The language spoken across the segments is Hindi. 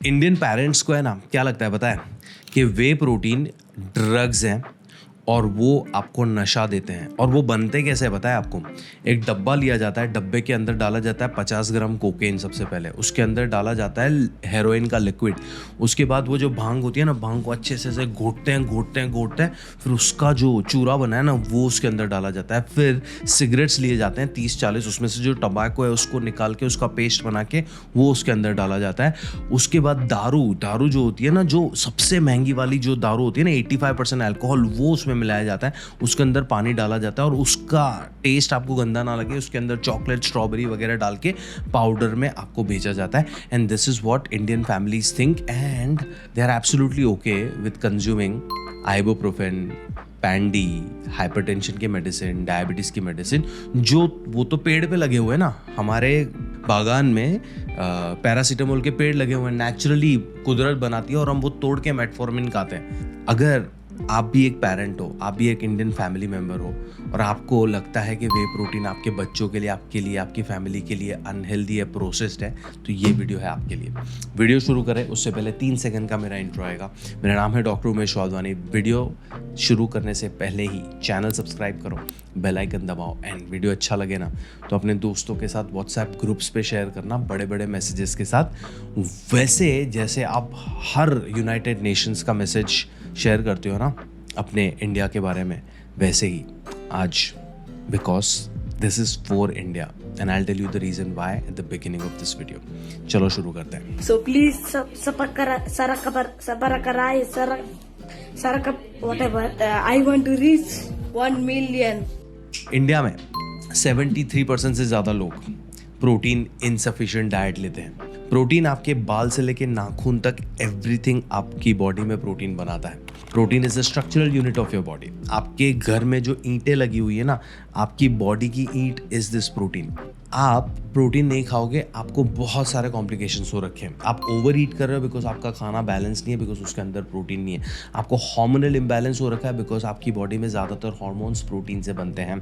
इंडियन पेरेंट्स को है ना क्या लगता है पता है कि वे प्रोटीन ड्रग्स हैं और वो आपको नशा देते हैं। और वो बनते कैसे है पता है आपको? एक डब्बा लिया जाता है, डब्बे के अंदर डाला जाता है 50 ग्राम कोकेन सबसे पहले, उसके अंदर डाला जाता है हेरोइन का लिक्विड, उसके बाद वो जो भांग होती है ना, भांग को अच्छे से घोटते हैं, फिर उसका जो चूरा बना है ना वो उसके अंदर डाला जाता है। फिर सिगरेट्स लिए जाते हैं 30-40, उसमें से जो टबाको है उसको निकाल के उसका पेस्ट बना के वो उसके अंदर डाला जाता है। उसके बाद दारू जो होती है ना, जो सबसे महंगी वाली जो दारू होती है ना, 85% अल्कोहल, वो उसमें मिलाया जाता है, उसके अंदर पानी डाला जाता है और उसका टेस्ट आपको गंदा ना लगे उसके अंदर चॉकलेट स्ट्रॉबेरी वगैरह डाल के पाउडर में आपको भेजा जाता है। And this is what Indian families think and they are absolutely okay with consuming ibuprofen, पैंडी, हाइपरटेंशन के मेडिसिन, डायबिटीज़ की मेडिसिन, जो वो तो पेड़ पे लगे हुए हैं ना, हमारे बागान में पैरासीटामोल के पेड़ लगे हुए हैं, नेचुरली कुदरत बनाती है और हम वो तोड़ के मेटफॉर्मिन खाते हैं। अगर आप भी एक पेरेंट हो, आप भी एक इंडियन फैमिली मेम्बर हो और आपको लगता है कि वे प्रोटीन आपके बच्चों के लिए, आपके लिए, आपकी फैमिली के लिए अनहेल्दी है, प्रोसेस्ड है, तो ये वीडियो है आपके लिए। वीडियो शुरू करें उससे पहले 3 सेकंड का मेरा इंट्रो आएगा। मेरा नाम है डॉक्टर उमेश वाधवानी। वीडियो शुरू करने से पहले ही चैनल सब्सक्राइब करो, बेल आइकन दबाओ एंड वीडियो अच्छा लगे ना तो अपने दोस्तों के साथ व्हाट्सएप ग्रुप्स पे शेयर करना, बड़े बड़े मैसेजेस के साथ। वैसे जैसे आप हर यूनाइटेड नेशंस का मैसेज शेयर करते हो ना अपने इंडिया के बारे में, वैसे ही आज, because this is for India and I will tell you the reason why at the beginning of this video. चलो शुरू करते हैं। So please whatever. I want to reach 1 million. India में 73% से ज़्यादा लोग प्रोटीन इनसफिशिएंट डाइट लेते हैं। प्रोटीन आपके बाल से लेके नाखून तक एवरीथिंग आपकी बॉडी में प्रोटीन बनाता है। Protein is a structural unit of your body. आपके घर में जो ईंटें लगी हुई है ना, आपकी बॉडी की ईंट इज दिस प्रोटीन। आप प्रोटीन नहीं खाओगे, आपको बहुत सारे कॉम्प्लिकेशंस हो रखे हैं। आप ओवर ईट कर रहे हो बिकॉज आपका खाना बैलेंस नहीं है, बिकॉज उसके अंदर प्रोटीन नहीं है। आपको हार्मोनल इम्बैलेंस हो रखा है बिकॉज आपकी बॉडी में ज़्यादातर हार्मोन्स प्रोटीन से बनते हैं।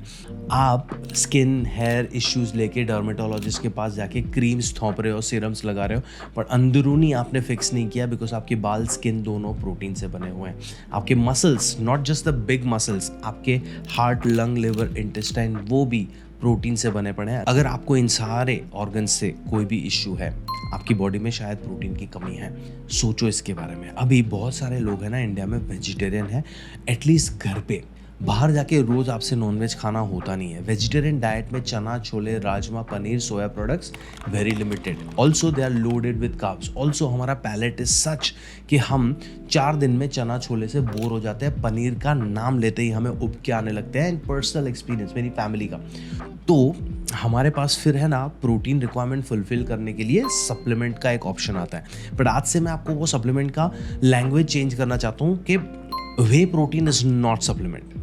आप स्किन हेयर इश्यूज लेके डर्मेटोलॉजिस्ट के पास जाके क्रीम्स थोप रहे हो, सीरम्स लगा रहे हो, पर अंदरूनी आपने फिक्स नहीं किया बिकॉज आपके बाल, स्किन दोनों प्रोटीन से बने हुए हैं। आपके muscles, not just the big muscles, आपके हार्ट, लंग, लिवर, इंटेस्टाइन, वो भी प्रोटीन से बने पड़े हैं। अगर आपको इन सारे ऑर्गन से कोई भी इश्यू है, आपकी बॉडी में शायद प्रोटीन की कमी है, सोचो इसके बारे में। अभी बहुत सारे लोग हैं ना इंडिया में वेजिटेरियन है, एटलीस्ट घर पे। बाहर जाके रोज आपसे नॉनवेज खाना होता नहीं है। वेजिटेरियन डाइट में chana, chole, rajma, paneer, soya products very limited. Also they are loaded with carbs. Also हमारा पैलेट इज सच कि हम 4 दिन में चना छोले से बोर हो जाते हैं। पनीर का नाम लेते ही हमें उबके आने लगते हैं। पर्सनल एक्सपीरियंस मेरी फैमिली का। तो हमारे पास फिर है ना प्रोटीन रिक्वायरमेंट फुलफिल करने के लिए सप्लीमेंट का एक ऑप्शन आता है। बट आज से मैं आपको वो सप्लीमेंट का लैंग्वेज चेंज करना चाहता हूँ कि whey protein is not supplement.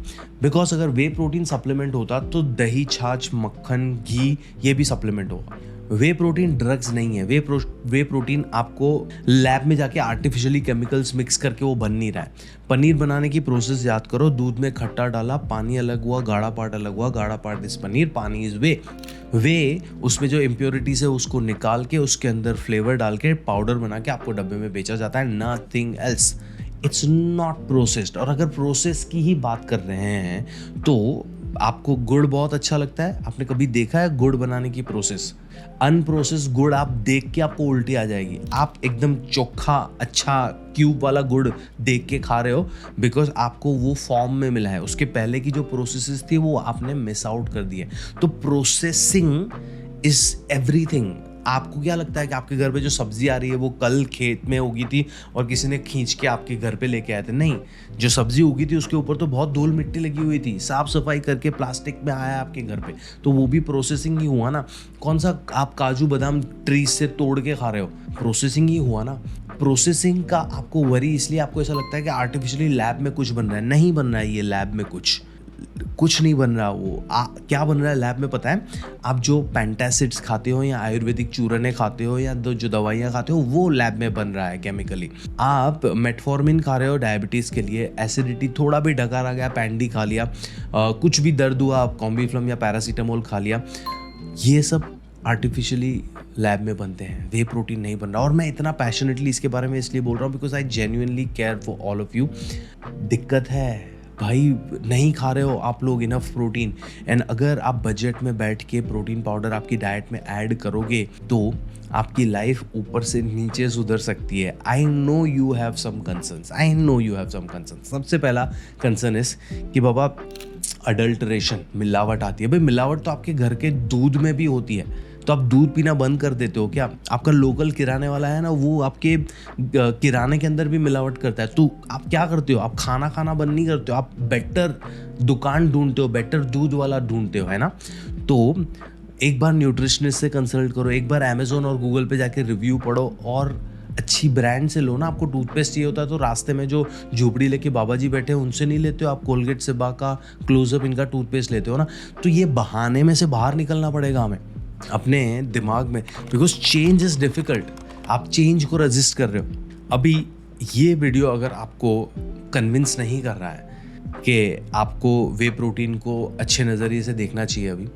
Because अगर वे प्रोटीन सप्लीमेंट होता तो दही, छाछ, मक्खन, घी ये भी सप्लीमेंट होगा। वे प्रोटीन ड्रग्स नहीं है। वे प्रोटीन आपको लैब में जाके आर्टिफिशियली केमिकल्स मिक्स करके वो बन नहीं रहा है। पनीर बनाने की प्रोसेस याद करो। दूध में खट्टा डाला, पानी अलग हुआ, गाढ़ा पार्ट अलग हुआ, गाढ़ा पार्ट दिस पनीर, पानी इज वे उसमें जो इम्प्योरिटीज है उसको निकाल के उसके अंदर फ्लेवर डाल के पाउडर बना के आपको डब्बे में बेचा जाता है। Nothing else. It's not processed. और अगर प्रोसेस की ही बात कर रहे हैं तो आपको गुड़ बहुत अच्छा लगता है। आपने कभी देखा है गुड़ बनाने की प्रोसेस? अनप्रोसेस्ड गुड़ आप देख के आपको उल्टी आ जाएगी। आप एकदम चोखा अच्छा क्यूब वाला गुड़ देख के खा रहे हो बिकॉज आपको वो फॉर्म में मिला है। उसके पहले की जो प्रोसेसेस थी वो आपने मिस आउट कर दी है। तो प्रोसेसिंग इज एवरीथिंग। आपको क्या लगता है कि आपके घर पे जो सब्जी आ रही है वो कल खेत में उगी थी और किसी ने खींच के आपके घर पे लेके आए थे? नहीं, जो सब्जी उगी थी उसके ऊपर तो बहुत धूल मिट्टी लगी हुई थी, साफ सफाई करके प्लास्टिक में आया आपके घर पे, तो वो भी प्रोसेसिंग ही हुआ ना। कौन सा आप काजू बादाम ट्री से तोड़ के खा रहे हो? प्रोसेसिंग ही हुआ ना। प्रोसेसिंग का आपको वरी इसलिए आपको ऐसा लगता है कि आर्टिफिशियली लैब में कुछ बन रहा है। नहीं बन रहा है, ये लैब में कुछ नहीं बन रहा। वो क्या बन रहा है लैब में पता है? आप जो पेंटासिड्स खाते हो या आयुर्वेदिक चूरने खाते हो या जो दवाइयाँ खाते हो वो लैब में बन रहा है केमिकली। आप मेटफॉर्मिन खा रहे हो डायबिटीज़ के लिए, एसिडिटी थोड़ा भी डकार आ गया, पैंडी खा लिया, कुछ भी दर्द हुआ आप कॉम्बीफ्लम या पैरासीटामोल खा लिया। ये सब आर्टिफिशियली लैब में बनते हैं, वे प्रोटीन नहीं बन रहा। और मैं इतना पैशनेटली इसके बारे में इसलिए बोल रहा हूँ because I genuinely care for all of you. दिक्कत है भाई, नहीं खा रहे हो आप लोग इनफ प्रोटीन, एंड अगर आप बजट में बैठ के प्रोटीन पाउडर आपकी डाइट में ऐड करोगे तो आपकी लाइफ ऊपर से नीचे सुधर सकती है। I know you have some concerns. सबसे पहला कंसर्न इस कि बाबा अडल्ट्रेशन, मिलावट आती है। भाई मिलावट तो आपके घर के दूध में भी होती है, तो आप दूध पीना बंद कर देते हो क्या? आपका लोकल किराने वाला है ना, वो आपके किराने के अंदर भी मिलावट करता है, तो आप क्या करते हो? आप खाना बंद नहीं करते हो, आप बेटर दुकान ढूंढते हो, बेटर दूध वाला ढूंढते हो, है ना? तो एक बार न्यूट्रिशनिस्ट से कंसल्ट करो, एक बार अमेजोन और गूगल पे जाके रिव्यू पढ़ो, और अच्छी ब्रांड से लो ना। आपको टूथपेस्ट चाहिए होता है तो रास्ते में जो झोपड़ी लेके बाबा जी बैठे हैं उनसे नहीं लेते हो, आप कोलगेट से का क्लोजअप इनका टूथपेस्ट लेते हो ना। तो ये बहाने में से बाहर निकलना पड़ेगा हमें अपने दिमाग में, बिकॉज चेंज इज डिफिकल्ट। आप चेंज को रजिस्ट कर रहे हो। अभी ये वीडियो अगर आपको कन्विंस नहीं कर रहा है कि आपको वे प्रोटीन को अच्छे नज़रिए से देखना चाहिए अभी,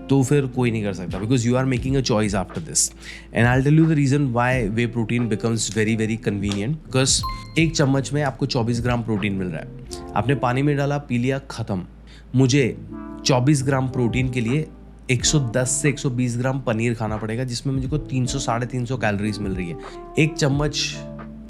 तो फिर कोई नहीं कर सकता, because you are making a choice after this. And I tell you the reason why whey protein becomes very very convenient. Because एक चम्मच में आपको 24 ग्राम प्रोटीन मिल रहा है, आपने पानी में डाला, पी लिया, ख़त्म। मुझे 24 ग्राम प्रोटीन के लिए 110 से 120 ग्राम पनीर खाना पड़ेगा, जिसमें मुझे को 300-350 कैलोरीज मिल रही है। एक चम्मच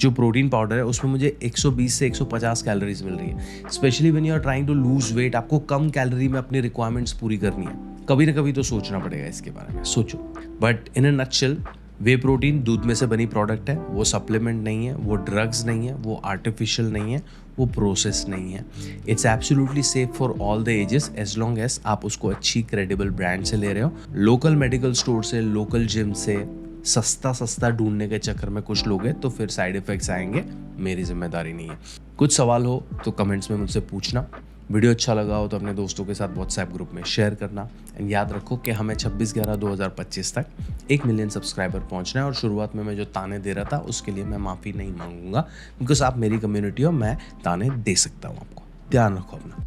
जो प्रोटीन पाउडर है उसमें मुझे 120 से 150 कैलोरीज मिल रही है। Specially when you are trying to lose weight, आपको कम कैलोरी में अपनी रिक्वायरमेंट्स पूरी करनी है, कभी ना कभी तो सोचना पड़ेगा इसके बारे में, सोचो। But in a nutshell, way protein दूध में से बनी प्रोडक्ट है, वो सप्लीमेंट नहीं है, वो ड्रग्स नहीं है, वो आर्टिफिशियल नहीं है, वो प्रोसेस नहीं है। It's absolutely safe for all the ages as long as आप उसको अच्छी क्रेडिबल ब्रांड से ले रहे हो। लोकल मेडिकल स्टोर से, लोकल जिम से सस्ता ढूंढने के चक्कर में कुछ लोग हैं तो फिर साइड इफेक्ट्स आएंगे, मेरी जिम्मेदारी नहीं है। कुछ सवाल हो तो कमेंट्स में मुझसे पूछना। वीडियो अच्छा लगा हो तो अपने दोस्तों के साथ व्हाट्सएप ग्रुप में शेयर करना। एंड याद रखो कि हमें 26/11/2025 तक 1 मिलियन सब्सक्राइबर पहुंचना है। और शुरुआत में मैं जो ताने दे रहा था उसके लिए मैं माफ़ी नहीं मांगूंगा, बिकॉज आप मेरी कम्युनिटी हो, मैं ताने दे सकता हूँ आपको। ध्यान रखो अपना।